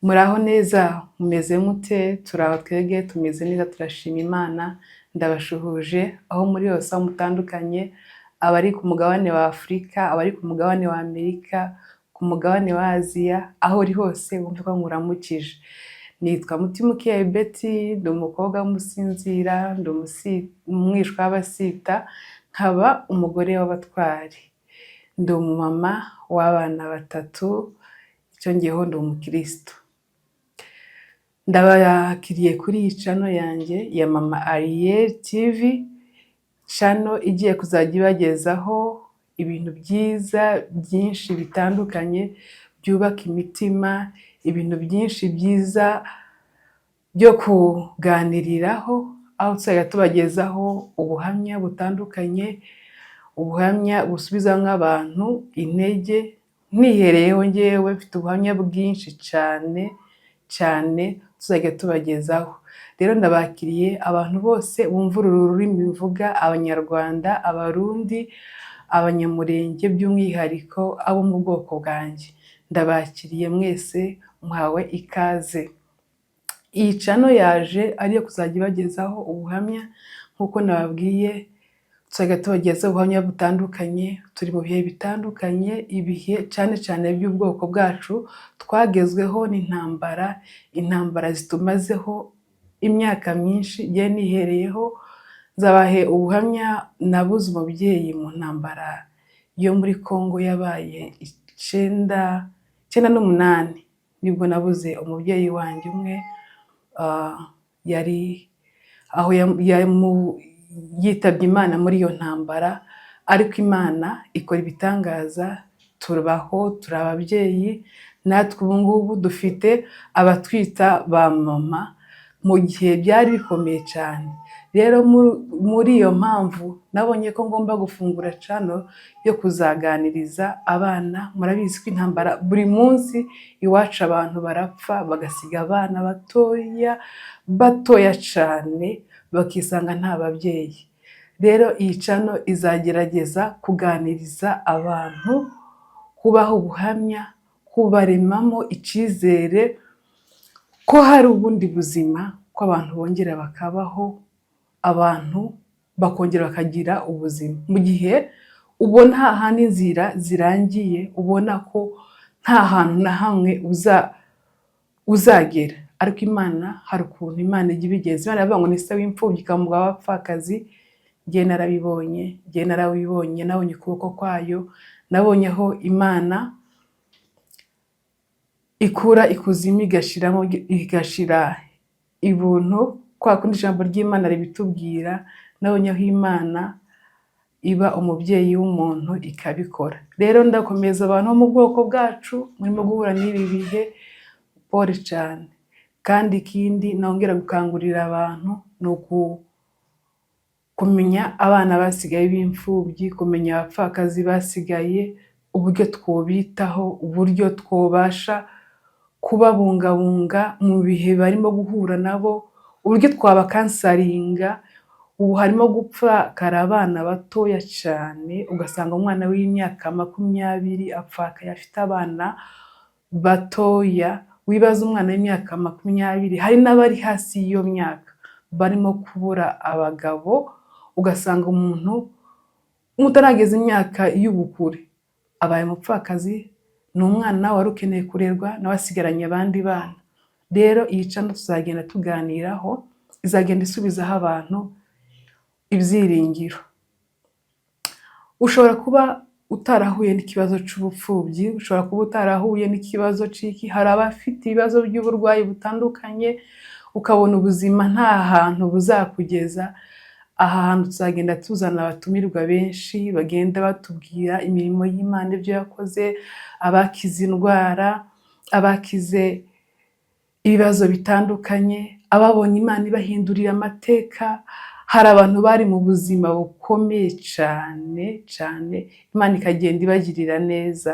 Muraho neza, mumeze mute? Turaho twebwe tumeze neza turashima Imana. Ndabashuhuje aho muri hose aho mutandukanye, abari ku mugabane wa Afurika, abari ku mugabane wa Amerika, ku mugabane wa Aziya, aho uri hose wumve ko nguramukije. Nitwa Mutimukeye Betty, ndi umukobwa w'umusinzira, ndi umwishwa w'abasita, nkaba umugore w'abatwari. Ndi umumama w'abana batatu, cyongeyeho ndi umukristo. Ndabakiriye kuri iyi channel yanjye ya Mama Ariel TV, channel igiye kuzajya ibagezaho ibintu byiza byinshi bitandukanye byubaka imitima, ibintu byinshi byiza byo kuganiriraho, aho tuzajya tubagezaho ubuhamya butandukanye, ubuhamya busubiza nk'abantu intege. Nihereyeho njyewe mfite ubuhamya bwinshi cyane tuzajya tubagezaho. Rero ndabakiriye abantu bose bumva uru rurimi mvuga, Abanyarwanda, Abarundi, Abanyamurenge by'umwihariko abo mu bwoko bwanjye. Ndabakiriye mwese, muhawe ikaze. Iyi channel yaje ariyo kuzajya ibagezaho ubuhamya nk'uko nababwiye, tuzajya tubagezaho ubuhamya butandukanye, turi mu bihe bitandukanye, ibihe cyane by'ubwoko bwacu twagezweho n'intambara, intambara zitumazeho imyaka myinshi. Ngiye nihereyeho nzabahe ubuhamya nabuze umubyeyi mu ntambara yo muri Congo yabaye 98, nibwo nabuze umubyeyi wanjye umwe. Yari aho yitabye Imana muri iyo ntambara, ariko Imana ikora ibitangaza, tubaho, turi ababyeyi, natwe ubu ngubu dufite abatwita ba mama mu gihe byari bikomeye cyane. Rero muri iyo mpamvu nabonye ko ngomba gufungura channel yo kuzaganiriza abana. Murabizi ko intambara buri munsi iwacu abantu barapfa, bagasiga abana batoya cyane, bakisanga nta babyeyi. Rero iyi channel izagerageza kuganiriza abantu, kubaho ubuhamya, kubaremamo icyizere ko hari ubundi buzima, ko abantu bongera bakabaho, abantu bakongera bakagira ubuzima. Mu gihe ubona hahandi inzira zirangiye, ubona ko nta hantu na hamwe uzagera, ariko Imana hari ukuntu Imana ijya ibigeza. Imana yavuga ngo ni se w'imfubyi ikamuga abapfakazi. Njye narabibonye, nabonye ukuboko kwayo, nabonye aho Imana ikura ikuzimu igashira ibuntu, kwa kundi ijambo ry'Imana ribitubwira. Nabonye aho Imana iba umubyeyi w'umuntu ikabikora. Rero ndakomeza abantu bo mu bwoko bwacu murimo guhura n'ibi bihe, pole cyane. Kandi ikindi nongera gukangurira abantu ni kumenya abana basigaye b'imfubyi, kumenya abapfakazi basigaye, uburyo twobitaho, uburyo twobasha kubabungabunga mu bihe barimo guhura nabo, uburyo twabakansaringa. Ubu harimo gupfakara abana batoya cyane, ugasanga umwana w'imyaka 20 apfakaye afite abana batoya. Wibaza umwana w'imyaka 20, hari n'abari hasi y'iyo myaka barimo kubura abagabo. Ugasanga umuntu utarageza imyaka y'ubukure abaye umupfakazi, ni umwana wari ukeneye kurerwa nawe asigaranye abandi bana. Rero iyi channel tuzagenda tuganiraho, izagenda isubizaho abantu ibyiringiro. Ushobora kuba utarahuye n'ikibazo cy'ubupfubyi, ushobora kuba utarahuye n'ikibazo c'iki, hari abafite ibibazo by'uburwayi butandukanye, ukabona ubuzima nta hantu buzakugeza. Aha hantu tuzagenda tuzana abatumirwa benshi bagenda batubwira imirimo y'Imana, ibyo yakoze, abakize indwara, abakize ibibazo bitandukanye, ababonye Imana ibahindurira amateka. Hari abantu bari mu buzima bukomeye cyane, Imana ikagenda ibagirira neza.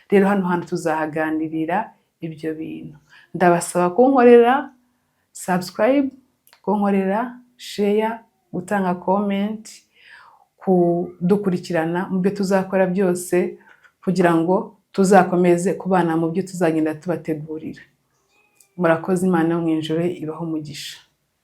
Rero hano hantu tuzahaganirira ibyo bintu. Ndabasaba kunkorera subscribe, kunkorera share, gutanga comment, kudukurikirana mu byo tuzakora byose, kugira ngo tuzakomeze kubana mu byo tuzagenda tubategurira. murakoze. Imana yo mu ijuru ibahe umugisha.